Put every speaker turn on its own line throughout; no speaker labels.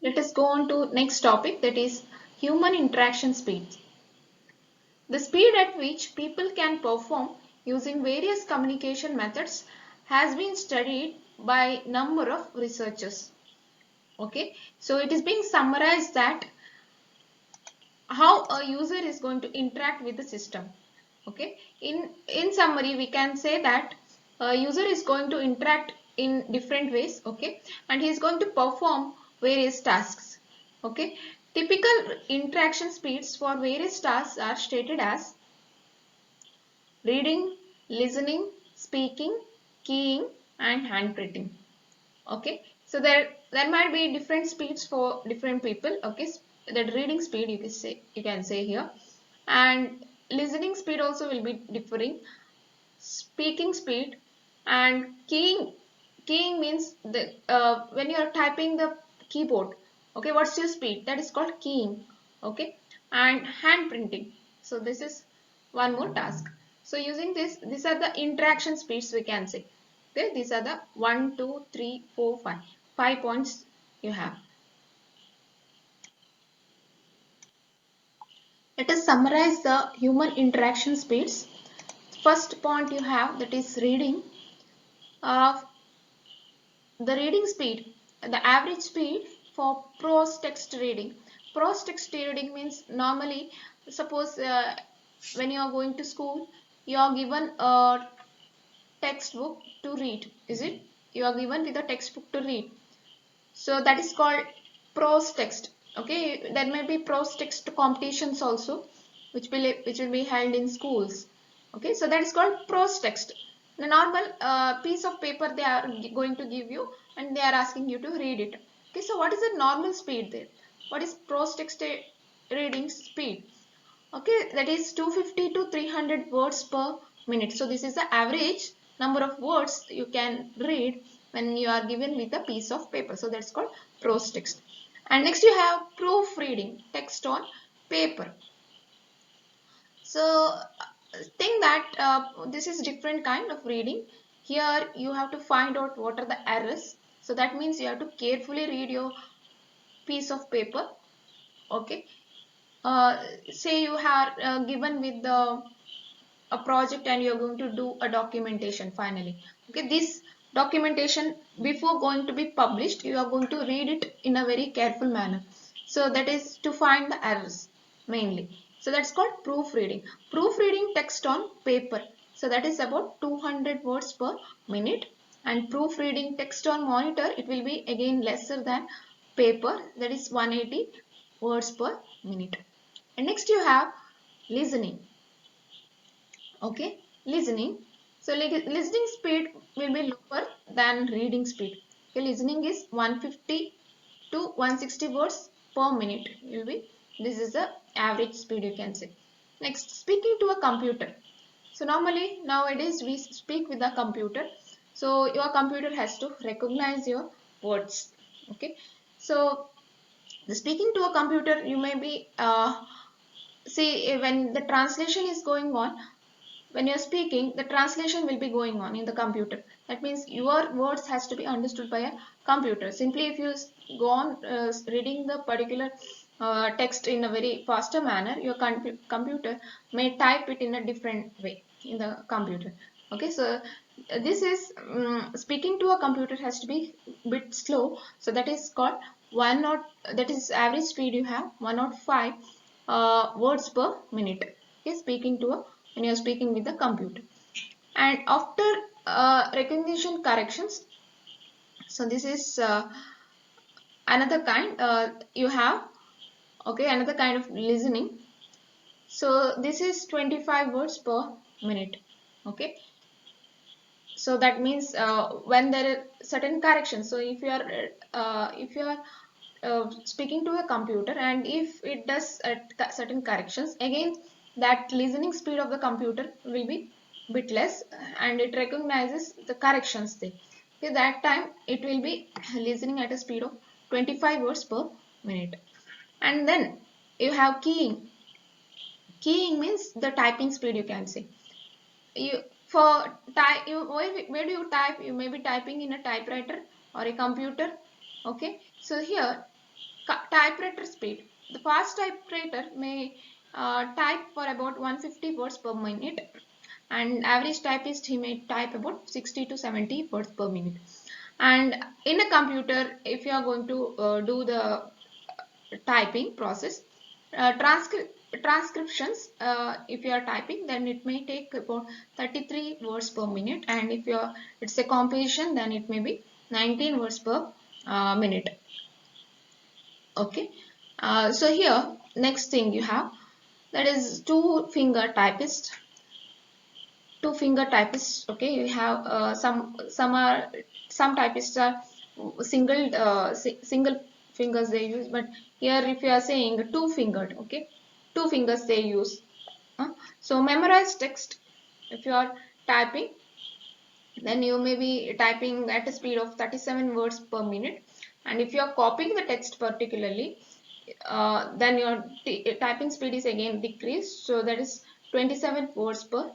Let us go on to next topic, that is human interaction speed. The speed at which people can perform using various communication methods has been studied by number of researchers. Okay, so it is being summarized that how a user is going to interact with the system. Okay, in summary we can say that a user is going to interact in different ways. Okay, and he is going to perform various tasks. Okay, typical interaction speeds for various tasks are stated as reading, listening, speaking, keying and handwriting. Okay, so there might be different speeds for different people. Okay, that reading speed you can say here, and listening speed also will be differing, speaking speed, and keying means the when you are typing the keyboard. Okay, what's your speed? That is called keying. Okay, and hand printing. So this is one more task. So using this, these are the interaction speeds we can say. Okay, these are the 1 2 3 4 5 points you have. Let us summarize the human interaction speeds. First point you have, that is reading. uh, The reading speed, the average speed for prose text reading. Prose text reading means normally, suppose when you are going to school, you are given a textbook to read. Is it? You are given with a textbook to read. So that is called prose text. Okay, there may be prose text competitions also, which will be held in schools. Okay, so that is called prose text. The normal piece of paper they are going to give you, and they are asking you to read it. Okay, so what is the normal speed there? What is prose text reading speed? Okay, that is 250 to 300 words per minute. So this is the average number of words you can read when you are given with a piece of paper. So that's called prose text. And next you have proofreading, text on paper. So think that this is different kind of reading. Here you have to find out what are the errors. So that means you have to carefully read your piece of paper. Okay. Say you are given with the a project and you're going to do a documentation finally. Okay, this documentation, before going to be published, you are going to read it in a very careful manner. So that is to find the errors mainly. So that's called proofreading. Proofreading text on paper. So that is about 200 words per minute. And proofreading text on monitor, it will be again lesser than paper, that is 180 words per minute. And next you have listening. Okay, listening. So listening speed will be lower than reading speed. Okay, listening is 150 to 160 words per minute will be. This is the average speed you can say. Next, speaking to a computer. So normally nowadays we speak with a computer. So your computer has to recognize your words. Okay, so the speaking to a computer, you may be see when the translation is going on, when you're speaking, the translation will be going on in the computer. That means your words has to be understood by a computer. Simply if you go on reading the particular text in a very faster manner, your computer may type it in a different way in the computer. Okay, so this is speaking to a computer has to be bit slow. So that is called one not, that is average speed you have 105 words per minute. Okay, speaking to a, when you are speaking with the computer. And after recognition corrections, so this is another kind you have. Okay, another kind of listening. So this is 25 words per minute. Okay, so that means when there are certain corrections, so if you are speaking to a computer and if it does certain corrections, again that listening speed of the computer will be bit less and it recognizes the corrections there. Okay, that time it will be listening at a speed of 25 words per minute. And then you have keying. Keying means the typing speed you can say. You for type, you where do you type? You may be typing in a typewriter or a computer. Okay, so here Typewriter speed. The fast typewriter may type for about 150 words per minute, and average typist he may type about 60 to 70 words per minute. And in a computer, if you are going to do the typing process, transcriptions, if you are typing, then it may take about 33 words per minute, and if you are it's a composition, then it may be 19 words per minute. Okay, so here next thing you have, that is two finger typist. Two finger typists. Okay, you have some typists are single fingers they use, but here if you are saying two fingered, okay, two fingers they use. So memorize text. If you are typing, then you may be typing at a speed of 37 words per minute, and if you are copying the text particularly, then your typing speed is again decreased, so that is 27 words per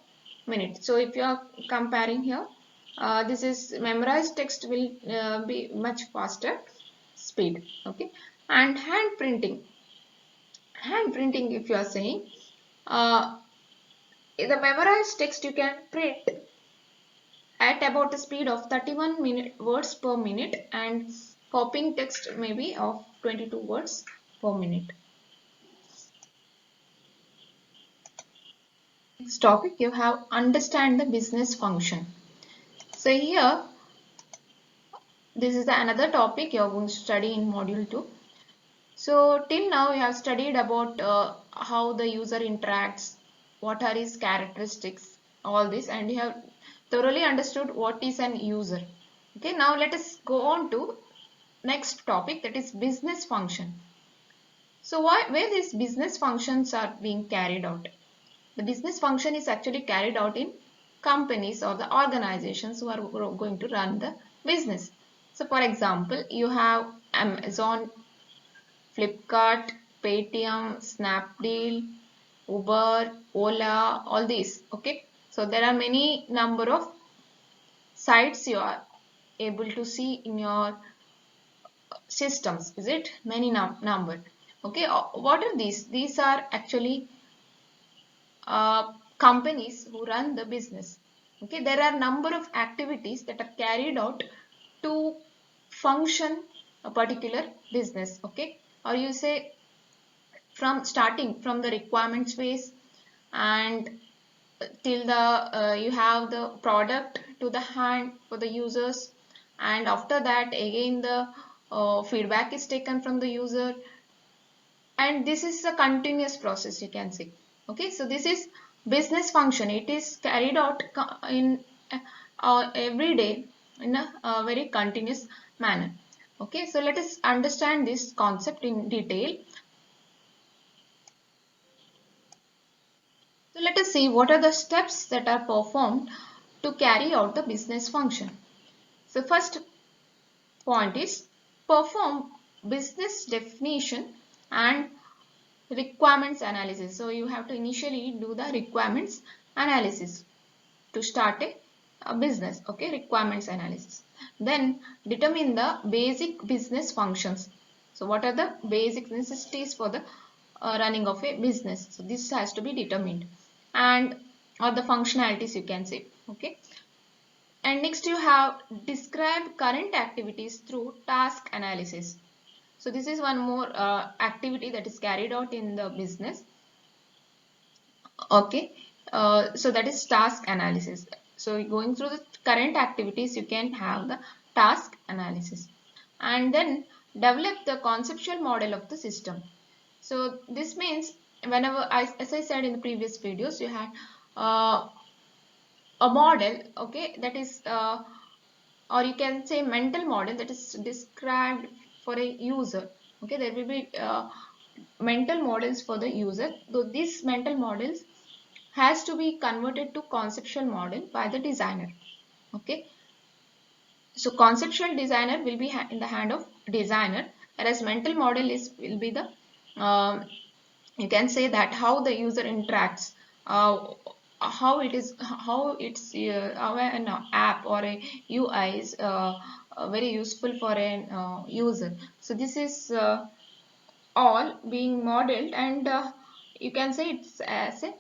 minute. So if you are comparing here, this is memorized text will be much faster speed. Okay, and hand printing, if you are saying, uh, the memorized text you can print at about a speed of 31 words per minute, and copying text maybe of 22 words per minute. Next topic you have understand the business function. So here this is another topic you are going to study in module 2. So till now we have studied about how the user interacts, what are his characteristics, all this, and you have thoroughly understood what is an user. Okay, now let us go on to next topic, that is business function. So where these business functions are being carried out? The business function is actually carried out in companies or the organizations who are going to run the business. So for example, you have Amazon, Flipkart, Paytm, Snapdeal, Uber, Ola, all these. Okay. So there are many number of sites you are able to see in your systems. Is it many number? Okay. What are these? These are actually companies who run the business. Okay, there are number of activities that are carried out to function a particular business. Okay, or you say from starting from the requirements phase and till the you have the product to the hand for the users, and after that again the feedback is taken from the user, and this is a continuous process, you can say. Okay, so this is business function. It is carried out in every day in a very continuous manner. Okay, so let us understand this concept in detail. So let us see what are the steps that are performed to carry out the business function. So first point is perform business definition and requirements analysis. So you have to initially do the requirements analysis to start a business. Okay, requirements analysis. Then determine the basic business functions. So what are the basic necessities for the running of a business? So this has to be determined, and or the functionalities you can say. Okay, and next you have describe current activities through task analysis. So this is one more activity that is carried out in the business. Okay, so that is task analysis. So going through the current activities, you can have the task analysis, and then develop the conceptual model of the system. So this means whenever as I said in the previous videos, you had a model, okay, that is or you can say mental model that is described for a user. Okay, there will be mental models for the user, though these mental models has to be converted to conceptual model by the designer. Okay, so conceptual designer will be in the hand of designer, whereas mental model is will be the you can say that how the user interacts, uh, how it's how an app or a UI is very useful for an user. So this is all being modeled, and you can say it's as a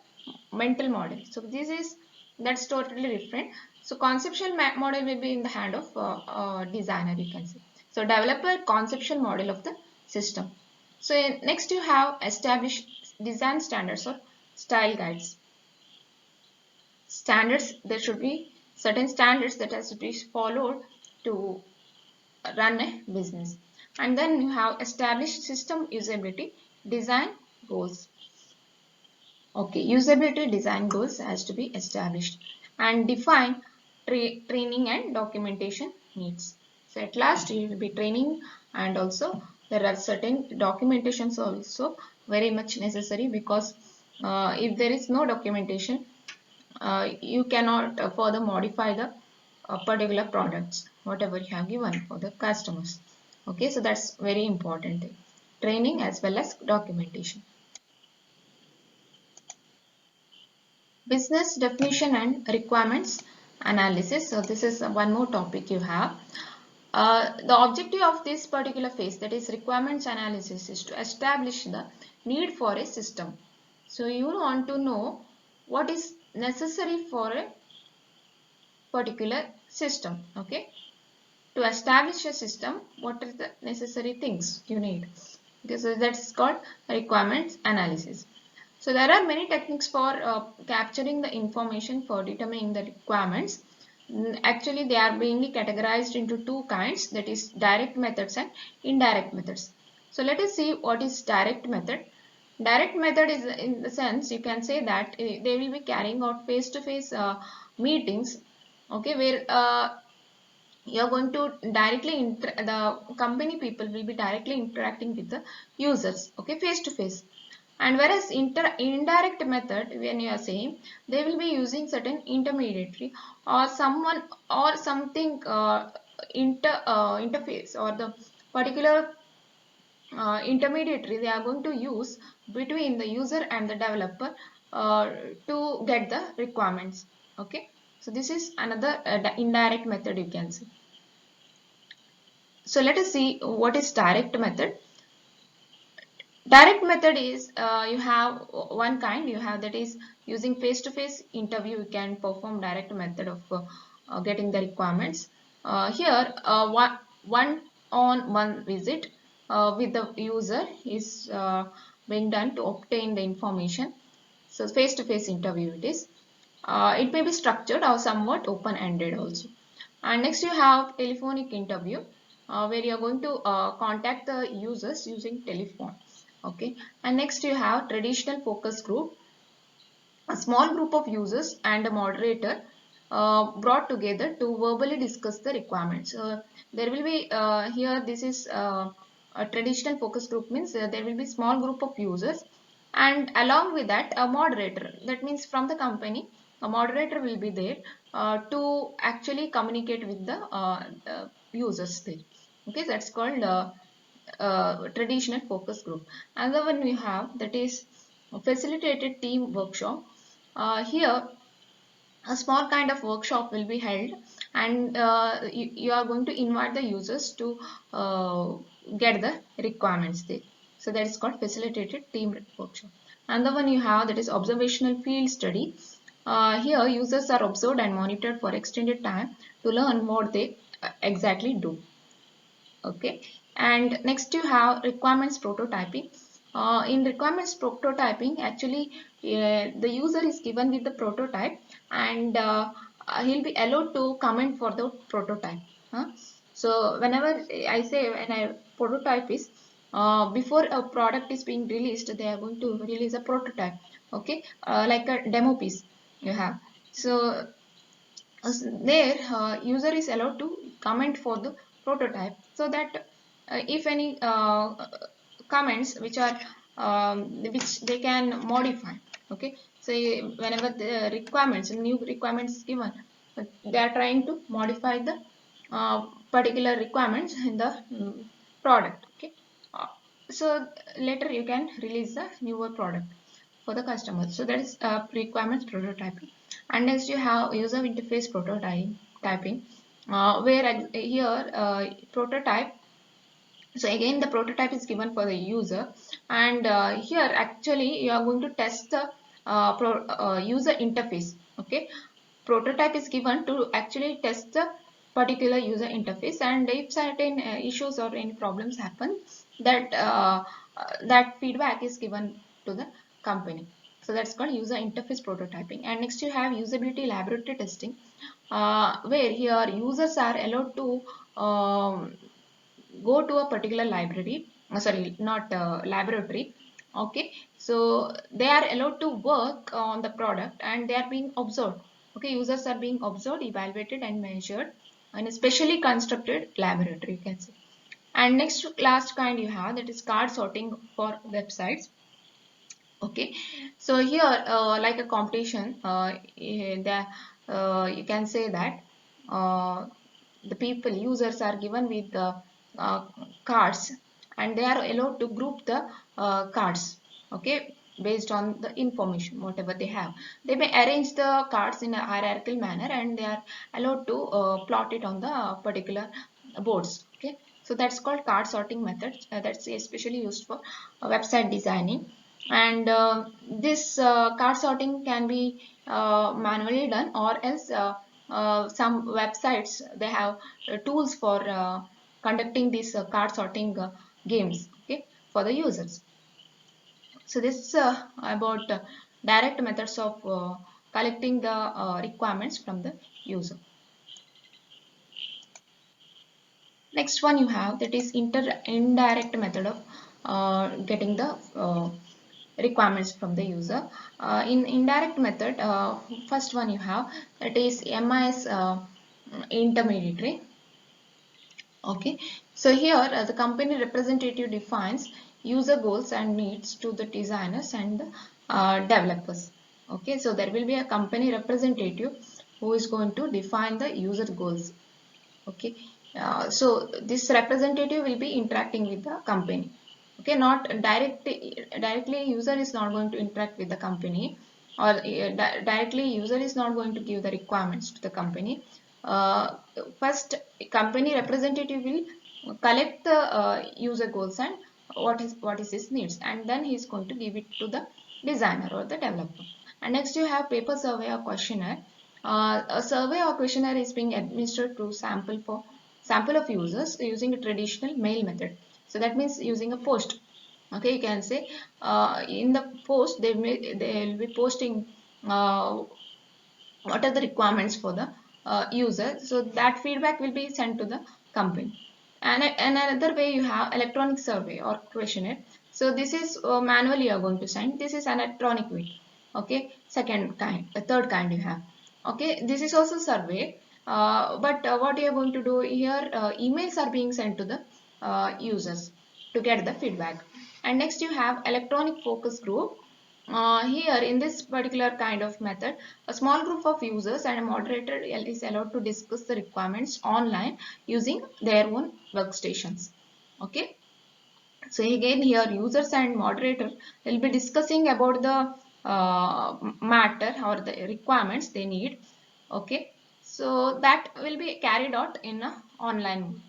mental model. So this is, that's totally different. So conceptual model will be in the hand of designer, you can say. So develop a conceptual model of the system. So next you have established design standards or style guides. Standards, there should be certain standards that has to be followed to run a business. And then you have established system usability design goals. Okay, usability design goals has to be established, and define training and documentation needs. So at last you will be training, and also there are certain documentations also very much necessary, because if there is no documentation, you cannot further modify the particular products whatever you have given for the customers. Okay, so that's very important thing, training as well as documentation. Business definition and requirements analysis. So this is one more topic you have. The objective of this particular phase, that is requirements analysis, is to establish the need for a system. So you want to know what is necessary for a particular system. Okay, to establish a system, what are the necessary things you need? Okay, so that's called requirements analysis. So there are many techniques for capturing the information for determining the requirements. Actually, they are being categorized into two kinds, that is direct methods and indirect methods. So let us see what is direct method. Direct method is, in the sense, you can say that they will be carrying out face-to-face meetings, okay, where you are going to directly the company people will be directly interacting with the users, okay, face to face. And whereas indirect method, when you are saying, they will be using certain intermediary or someone or something interface, or the particular intermediary they are going to use between the user and the developer to get the requirements. Okay, so this is another indirect method, you can say. So let us see what is direct method. Direct method is, you have one kind, you have, that is using face-to-face interview, you can perform direct method of getting the requirements. Here one-on-one visit with the user is being done to obtain the information. So face-to-face interview it is. It may be structured or somewhat open-ended also. And next you have telephonic interview, where you are going to contact the users using telephone. Okay, and next you have traditional focus group, a small group of users and a moderator brought together to verbally discuss the requirements. There will be here, this is a traditional focus group, means there will be small group of users, and along with that a moderator, that means from the company a moderator will be there to actually communicate with the users there. Okay, that's called traditional focus group. Another one we have, that is facilitated team workshop. Here a small kind of workshop will be held, and you are going to invite the users to get the requirements there. So that is called facilitated team workshop. Another one you have, that is observational field study. Here users are observed and monitored for extended time to learn what they exactly do. Okay, and next you have requirements prototyping. In requirements prototyping, actually the user is given with the prototype, and he'll be allowed to comment for the prototype. Huh? So whenever I say, when I prototype is, before a product is being released, they are going to release a prototype. Okay, like a demo piece you have. So there user is allowed to comment for the prototype, so that if any comments which are which they can modify. Okay, so whenever the requirements, new requirements is given, they are trying to modify the particular requirements in the product. Okay, uh, so later you can release the newer product for the customer. So that is requirements prototyping. And next you have user interface prototyping, where here prototype So again, the prototype is given for the user, and here actually you are going to test the user interface. Okay, prototype is given to actually test the particular user interface, and if certain issues or any problems happen, that feedback is given to the company. So that's called user interface prototyping. And next you have usability laboratory testing, where here users are allowed to go to a particular library, sorry, not laboratory. Okay, so they are allowed to work on the product and they are being observed. Okay, users are being observed, evaluated and measured in a specially constructed laboratory, you can say. And next last kind you have, that is card sorting for websites. Okay, so here like a competition, you can say that uh, the people users are given with the uh, cards, and they are allowed to group the cards. Okay, based on the information whatever they have, they may arrange the cards in a hierarchical manner, and they are allowed to plot it on the particular boards. Okay, so that's called card sorting method. That's especially used for website designing. And this card sorting can be manually done, or else some websites, they have tools for conducting these card sorting games, okay, for the users. So this is about direct methods of collecting the requirements from the user. Next one you have, that is indirect method of getting the requirements from the user. In indirect method, first one you have, that is MIS intermediary. Okay, so here the company representative defines user goals and needs to the designers and the developers. Okay, so there will be a company representative who is going to define the user goals. Okay, so this representative will be interacting with the company. Okay, not directly user is not going to interact with the company, or directly user is not going to give the requirements to the company. uh, First, company representative will collect the user goals and what is his needs, and then he is going to give it to the designer or the developer. And next you have paper survey or questionnaire. A survey or questionnaire is being administered to sample of users using a traditional mail method. So that means using a post. Okay, you can say in the post they will be posting uh, what are the requirements for the user. So that feedback will be sent to the company. And another way you have electronic survey or questionnaire. So this is manually you are going to send. This is an electronic way. Okay, second kind, the third kind you have. Okay, this is also survey, but what you are going to do here, emails are being sent to the users to get the feedback. And next you have electronic focus group. Here in this particular kind of method, a small group of users and a moderator is allowed to discuss the requirements online using their own workstations. Okay, so again here users and moderator will be discussing about the matter or the requirements they need. Okay, so that will be carried out in a online mode.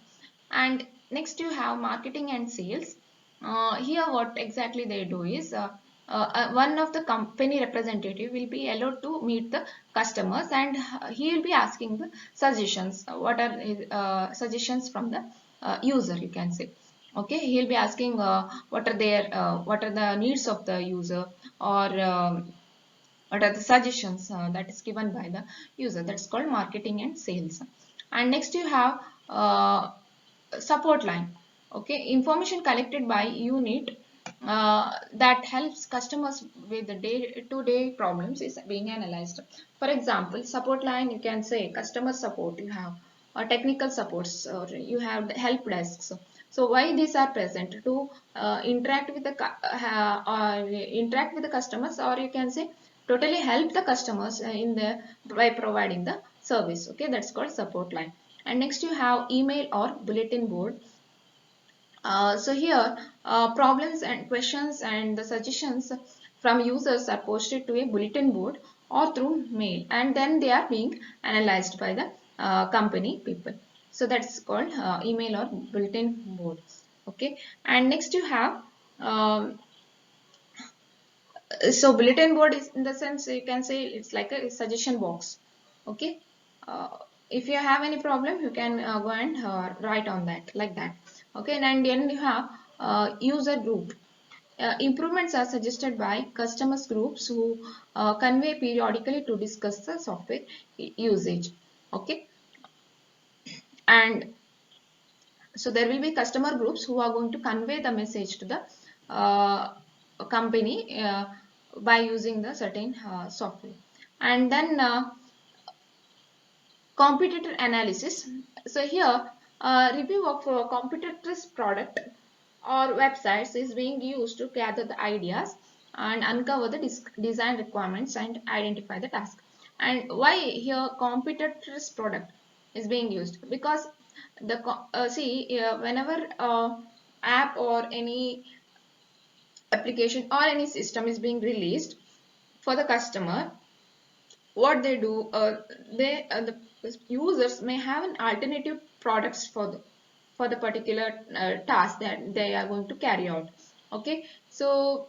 And next you have marketing and sales. Here what exactly they do is, one of the company representative will be allowed to meet the customers, and he will be asking the suggestions. What are suggestions from the user, you can say. Okay, he'll be asking what are the needs of the user, or what are the suggestions that is given by the user. That's called marketing and sales. And next you have support line. Okay, information collected by unit that helps customers with the day-to-day problems is being analyzed. For example, support line, you can say customer support, you have technical supports, or you have the help desks. So why these are present? To interact with the interact with the customers, or you can say totally help the customers in the by providing the service. Okay, that's called support line. And next you have email or bulletin board. So here problems and questions and the suggestions from users are posted to a bulletin board or through mail, and then they are being analyzed by the company people. So that's called email or bulletin board. Okay, and next you have um, so bulletin board is, in the sense you can say it's like a suggestion box. Okay, uh, if you have any problem you can go and write on that, like that. Okay, and then you have user group. Improvements are suggested by customers groups who convey periodically to discuss the software usage. Okay, and so there will be customer groups who are going to convey the message to the company by using the certain software. And then competitor analysis. So here review of competitor's product or websites is being used to gather the ideas and uncover the design requirements and identify the task. And why here competitor's product is being used? Because the see whenever app or any application or any system is being released for the customer, what they do, the users may have an alternative products for the particular task that they are going to carry out. Okay, so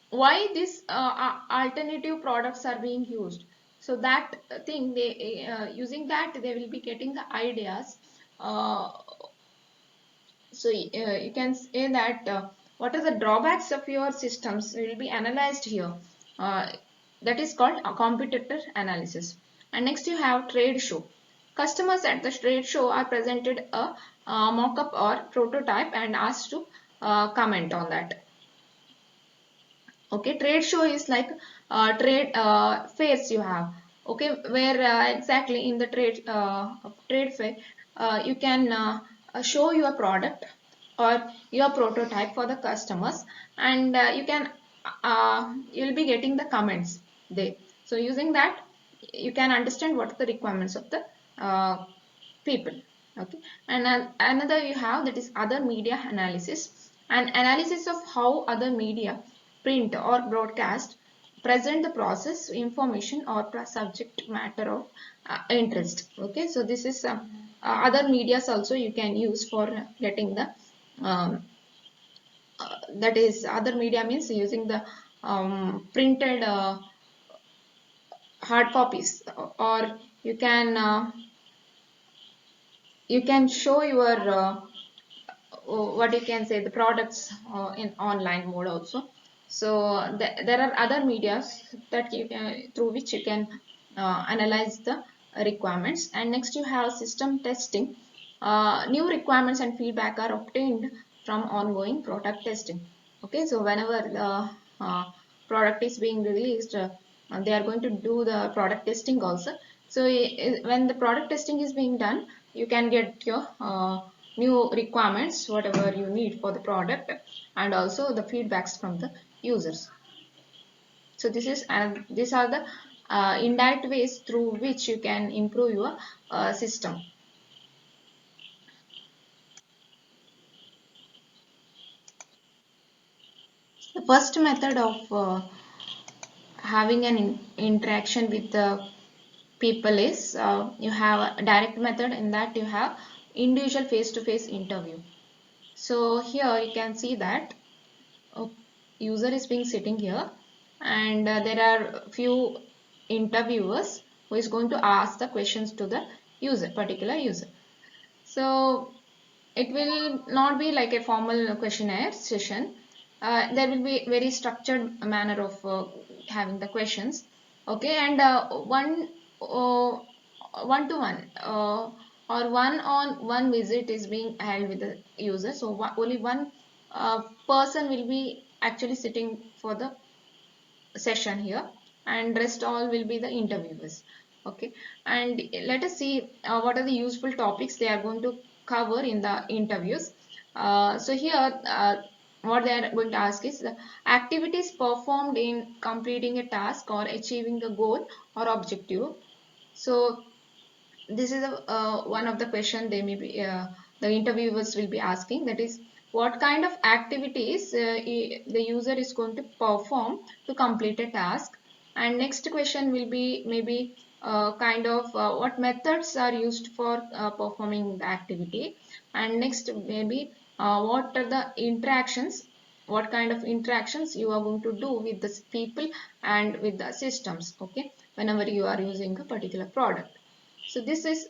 why these alternative products are being used? So that thing, they using that they will be getting the ideas. So you can say that what are the drawbacks of your systems will be analyzed here. Uh, that is called a competitor analysis. And next you have trade show. Customers at the trade show are presented a mock-up or prototype and asked to comment on that. Okay, trade show is like trade fairs you have. Okay, where exactly in the trade fair you can show your product or your prototype for the customers, and you can you'll be getting the comments there. So using that you can understand what are the requirements of the uh, people. Okay, and another you have, that is other media analysis. An analysis of how other media, print or broadcast, present the process, information or subject matter of interest. Okay, so this is other medias also you can use for getting the um, that is other media means using the printed hard copies, or you can show your what you can say the products in online mode also. So there are other medias that you can, through which you can analyze the requirements. And next you have system testing. New requirements and feedback are obtained from ongoing product testing. Okay, so whenever the uh, product is being released, they are going to do the product testing also. So when the product testing is being done, you can get your new requirements, whatever you need for the product, and also the feedbacks from the users. So this is, and these are the indirect ways through which you can improve your system. The first method of having an interaction with the people is you have a direct method. In that you have individual face-to-face interview. So here you can see that user is being sitting here, and there are few interviewers who is going to ask the questions to the particular user. So it will not be like a formal questionnaire session. There will be very structured manner of having the questions. Okay, and one to one or one on one visit is being held with the user. So only one person will be actually sitting for the session here, and rest all will be the interviewers. Okay, and let us see what are the useful topics they are going to cover in the interviews. So here what they are going to ask is the activities performed in completing a task or achieving a goal or objective. So this is one of the question they may be the interviewers will be asking, that is what kind of activities the user is going to perform to complete a task. And next question will be maybe kind of what methods are used for performing the activity. And next maybe what are the interactions, what kind of interactions you are going to do with the people and with the systems, okay, whenever you are using a particular product. So this is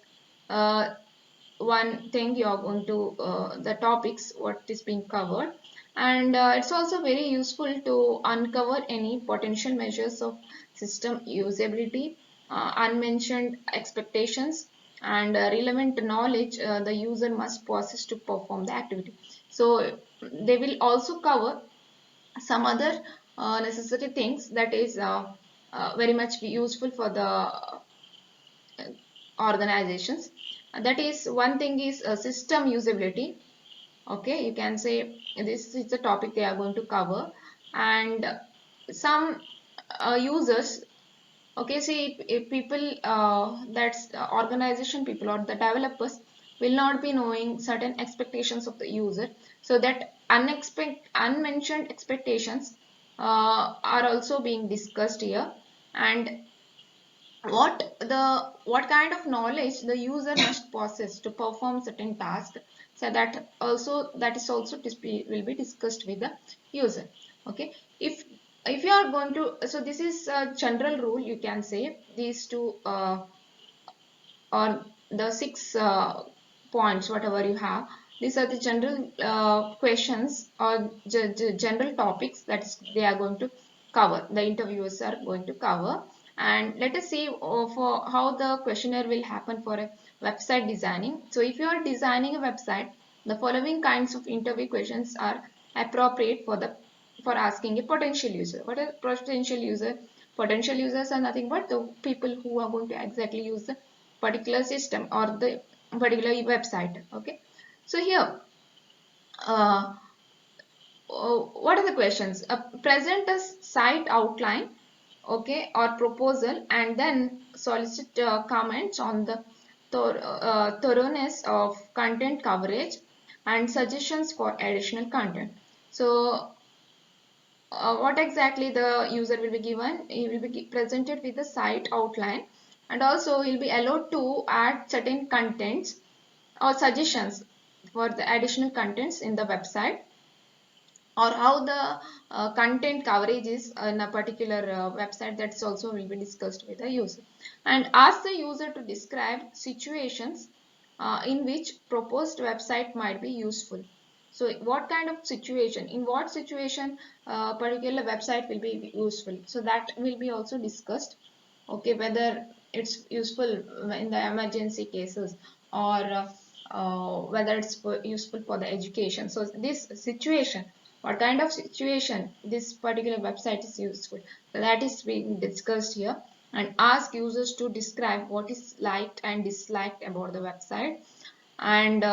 one thing you are going to the topics what is being covered. And it's also very useful to uncover any potential measures of system usability, unmentioned expectations, and relevant knowledge the user must possess to perform the activity. So they will also cover some other necessary things that is very much useful for the organizations. That is, one thing is system usability. Okay, you can say this is the topic they are going to cover. And some users, okay, see if people that's organization people or the developers will not be knowing certain expectations of the user, so that unmentioned expectations are also being discussed here. And what kind of knowledge the user must possess to perform certain tasks, so that is also will be discussed with the user. Okay, if you are going to, so this is a general rule, you can say these two or the six points whatever you have, these are the general questions or general topics that they are going to cover, the interviewers are going to cover. And let us see for how the questionnaire will happen for a website designing. So if you are designing a website, the following kinds of interview questions are appropriate for asking a potential user. What is potential user? Potential users are nothing but the people who are going to exactly use the particular system or the particular website. Okay, so here uh, what are the questions? Present a site outline, okay, or proposal, and then solicit comments on the thoroughness of content coverage and suggestions for additional content. So what exactly the user will be given? He will be presented with the site outline, and also he will be allowed to add certain contents or suggestions for the additional contents in the website, or how the content coverage is in a particular website. That's also will be discussed with the user. And ask the user to describe situations in which proposed website might be useful. So what kind of situation, in what situation particular website will be useful, so that will be also discussed. Okay, whether it's useful in the emergency cases, or whether it's useful for the education. So this situation, what kind of situation this particular website is useful, so that is being discussed here. And ask users to describe what is liked and disliked about the website, and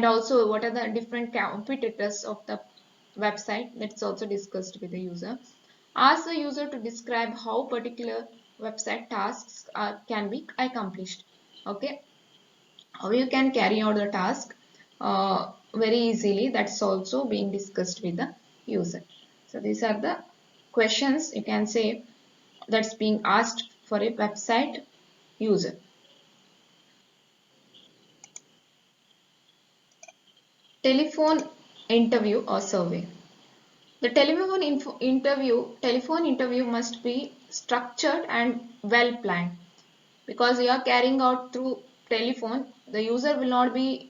also what are the different competitors of the website. That's also discussed with the user. Ask the user to describe how particular website tasks can be accomplished. Okay, how you can carry out the task very easily. That's also being discussed with the user. So these are the questions, you can say, that's being asked for a website user. Telephone interview or survey. The telephone interview must be structured and well planned, because you are carrying out through telephone. The user will not be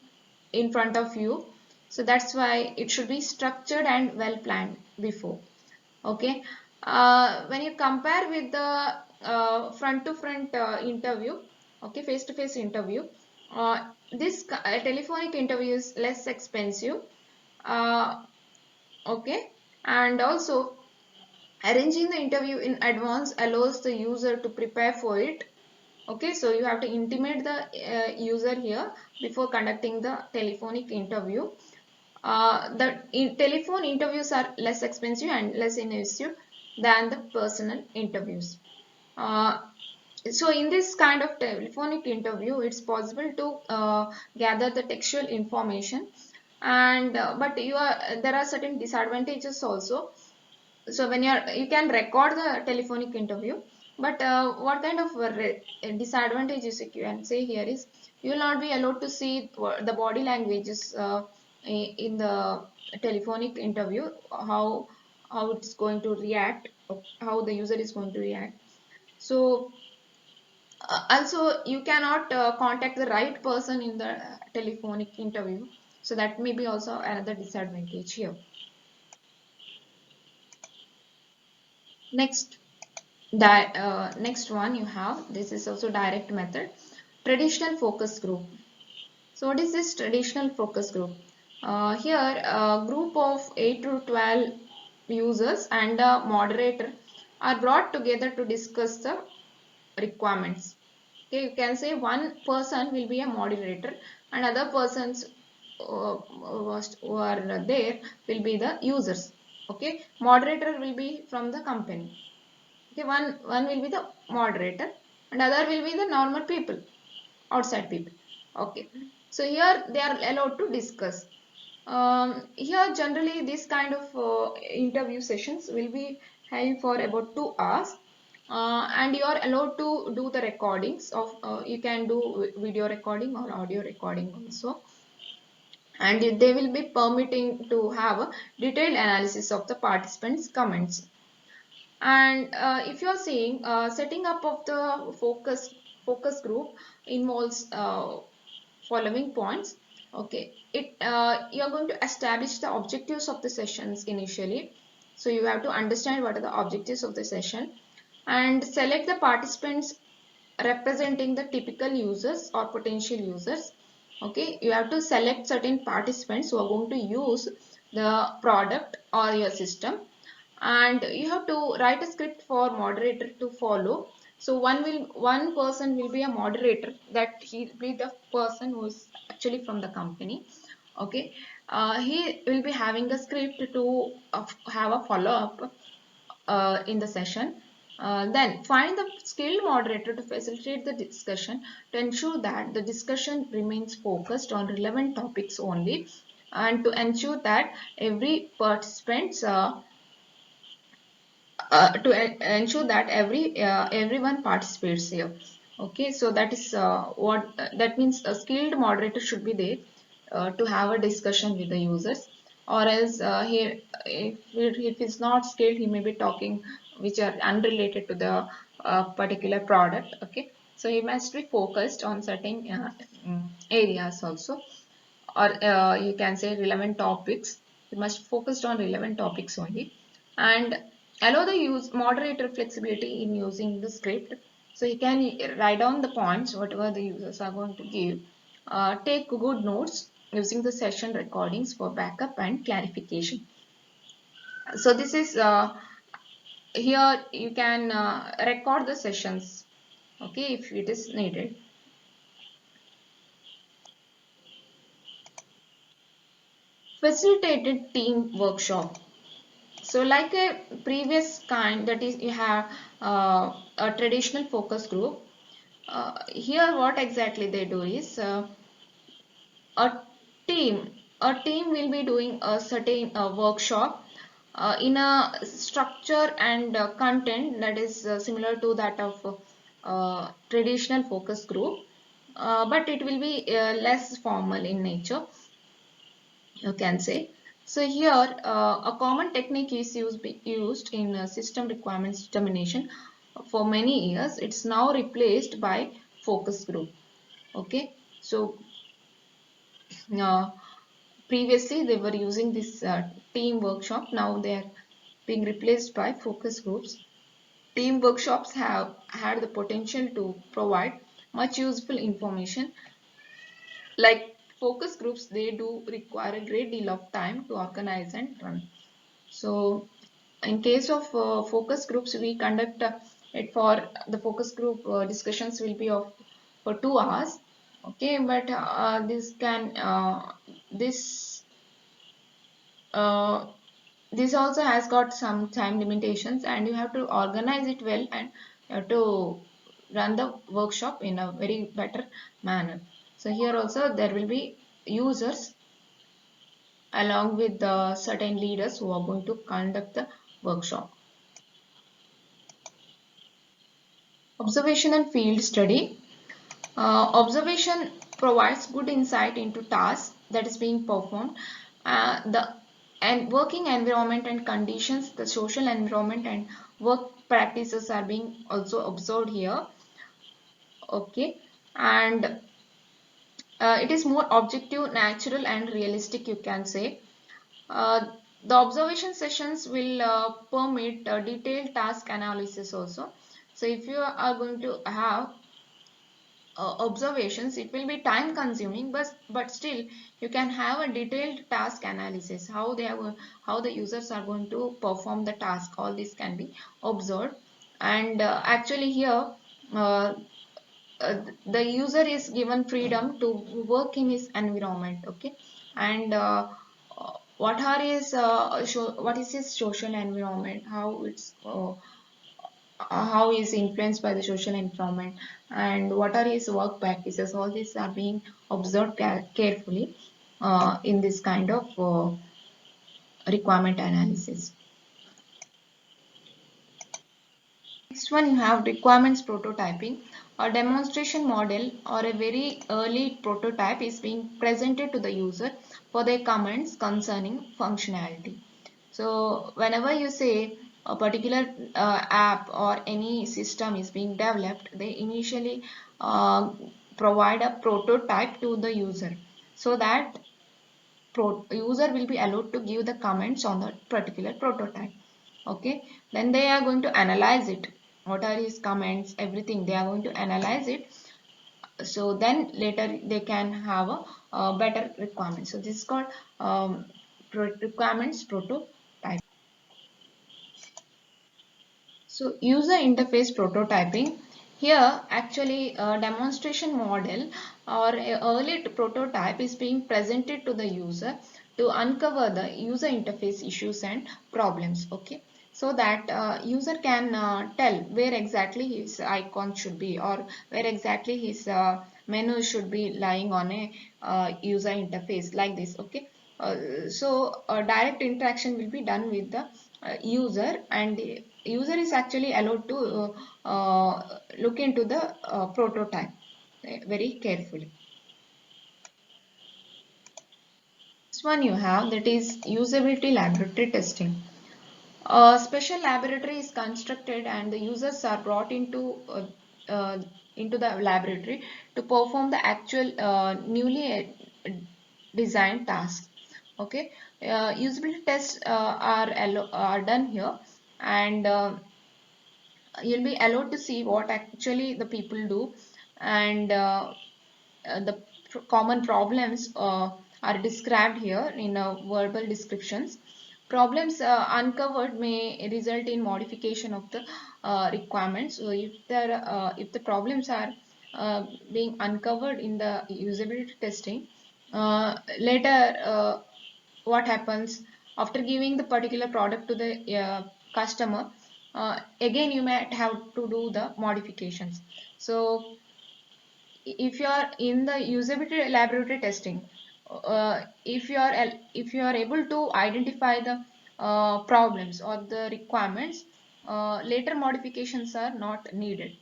in front of you, so that's why it should be structured and well planned before. Okay, when you compare with the front to front interview, okay, face to face interview, this telephonic interview is less expensive. uh, okay, and also arranging the interview in advance allows the user to prepare for it. Okay, so you have to intimate the user here before conducting the telephonic interview. The telephone interviews are less expensive and less invasive than the personal interviews. Uh, so in this kind of telephonic interview, it's possible to gather the textual information, and but there are certain disadvantages also. So when you can record the telephonic interview, but what kind of disadvantages you can say here is, you will not be allowed to see the body languages in the telephonic interview, how it's going to react, how the user is going to react. So also you cannot contact the right person in the telephonic interview, so that may be also another disadvantage here. Next, next one you have, this is also direct method, traditional focus group. So what is this traditional focus group? Here a group of 8 to 12 users and a moderator are brought together to discuss the requirements. Okay, you can say one person will be a moderator and other persons who are there will be the users. Okay, moderator will be from the company. Okay, one will be the moderator and other will be the normal people, outside people. Okay, so here they are allowed to discuss. Here generally this kind of interview sessions will be held for about 2 hours, and you are allowed to do the recordings of, you can do video recording or audio recording also, and they will be permitting to have a detailed analysis of the participants comments. And if you are seeing, setting up of the focus group involves following points. Okay, you are going to establish the objectives of the sessions initially. So you have to understand what are the objectives of the session and select the participants representing the typical users or potential users. Okay, you have to select certain participants who are going to use the product or your system, and you have to write a script for moderator to follow. So one person will be a moderator, that he will be the person who is actually from the company. Okay, he will be having a script to have a follow up in the session. Then find the skilled moderator to facilitate the discussion to ensure that the discussion remains focused on relevant topics only, and to ensure that every participants ensure that everyone participates here. Okay, so that is what that means. A skilled moderator should be there to have a discussion with the users, or else if he's not skilled, he may be talking which are unrelated to the particular product. Okay, so he must be focused on certain areas also, or you can say relevant topics. You must focus on relevant topics only, and allow the moderator flexibility in using the script. So he can write down the points whatever the users are going to give. Take good notes using the session recordings for backup and clarification. So this is here you can record the sessions. Okay, if it is needed. Facilitated team workshop. So like a previous kind, that is you have a traditional focus group. Here what exactly they do is, a team a team will be doing a certain workshop in a structure and content that is similar to that of traditional focus group, but it will be less formal in nature, you can say. So here a common technique is used in system requirements determination for many years. It's now replaced by focus group. Okay, so uh, previously they were using this team workshop, now they are being replaced by focus groups. Team workshops have had the potential to provide much useful information. Like focus groups, they do require a great deal of time to organize and run. So in case of focus groups, we conduct it for the focus group discussions will be of for 2 hours. Okay, but this uh, this also has got some time limitations, and you have to organize it well, and you have to run the workshop in a very better manner. So here also there will be users along with the certain leaders who are going to conduct the workshop. Observation and field study. Observation provides good insight into tasks that is being performed. The and working environment and conditions, the social environment and work practices are being also observed here. Okay, and it is more objective, natural, and realistic, you can say. Uh, the observation sessions will permit detailed task analysis also. So if you are going to have observations, it will be time consuming, but still you can have a detailed task analysis, how they are how the users are going to perform the task. All this can be observed. And actually here uh, the user is given freedom to work in his environment. Okay, and what is his social environment, how is influenced by the social environment, and what are his work practices. All these are being observed carefully in this kind of requirement analysis. Next one, you have requirements prototyping. A demonstration model or a very early prototype is being presented to the user for their comments concerning functionality. So whenever you say a particular app or any system is being developed, they initially uh, provide a prototype to the user, so that user will be allowed to give the comments on the particular prototype. Okay, then they are going to analyze it. What are his comments, everything they are going to analyze it. So then later they can have a better requirement. So this is called requirements prototype. So user interface prototyping. Here actually a demonstration model or a early prototype is being presented to the user to uncover the user interface issues and problems. Okay, so that user can tell where exactly his icon should be, or where exactly his menu should be lying on a user interface like this. Okay, so direct interaction will be done with the user, and the user is actually allowed to look into the prototype very carefully. This one you have, that is usability laboratory testing. A special laboratory is constructed and the users are brought into the laboratory to perform the actual newly designed task. Okay, usability tests are done here, and you'll be allowed to see what actually the people do, and the common problems are described here in verbal descriptions. Problems uncovered may result in modification of the requirements. So if the problems are being uncovered in the usability testing, later what happens after giving the particular product to the customer, again you might have to do the modifications. So if you are in the usability laboratory testing, if you are able to identify the problems or the requirements, later modifications are not needed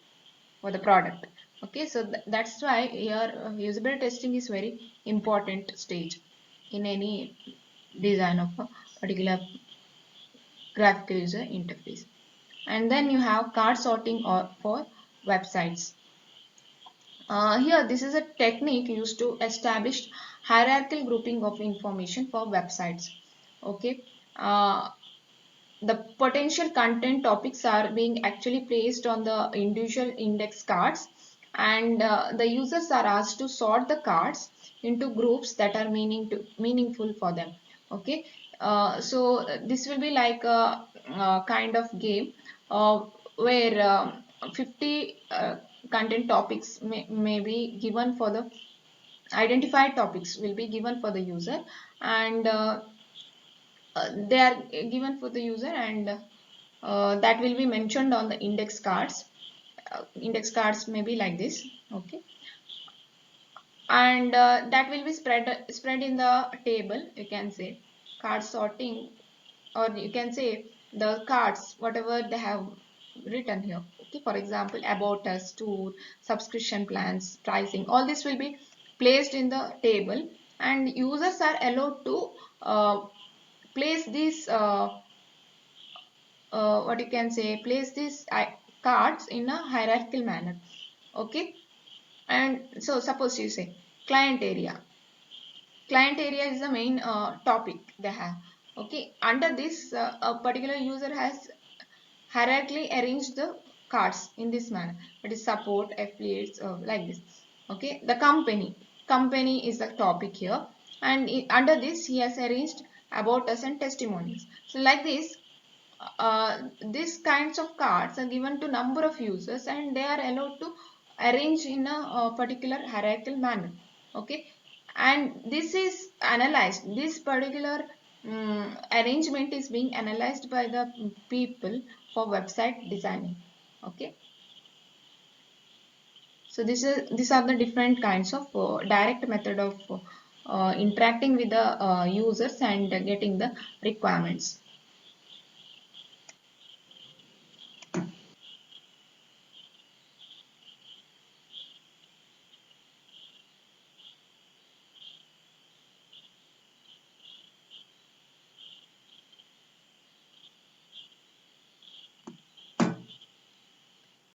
for the product. Okay, so that's why here usability testing is very important stage in any design of a particular graphical user interface. And then you have card sorting or for websites. Here, this is a technique used to establish hierarchical grouping of information for websites. Okay, uh, the potential content topics are being actually placed on the individual index cards, and the users are asked to sort the cards into groups that are meaningful for them. Okay, so this will be like a kind of game where 50 content topics may be given for the identified topics will be given for the user, and they are given for the user, and that will be mentioned on the index cards. Index cards may be like this. Okay, and that will be spread in the table, you can say. Card sorting, or you can say the cards whatever they have written here. Okay, for example, about us, tour, subscription plans, pricing, all this will be placed in the table, and users are allowed to place these what you can say, place these cards in a hierarchical manner. Okay, and so suppose you say client area. Client area is the main topic they have. Okay, under this a particular user has hierarchically arranged the cards in this manner. That is support, affiliates, like this. Okay, the company is the topic here, and under this he has arranged about us and testimonials. So like this, these kinds of cards are given to number of users and they are allowed to arrange in a particular hierarchical manner. Okay, and this is analyzed, this particular arrangement is being analyzed by the people for website designing. Okay, so these are the different kinds of direct method of interacting with the users and getting the requirements.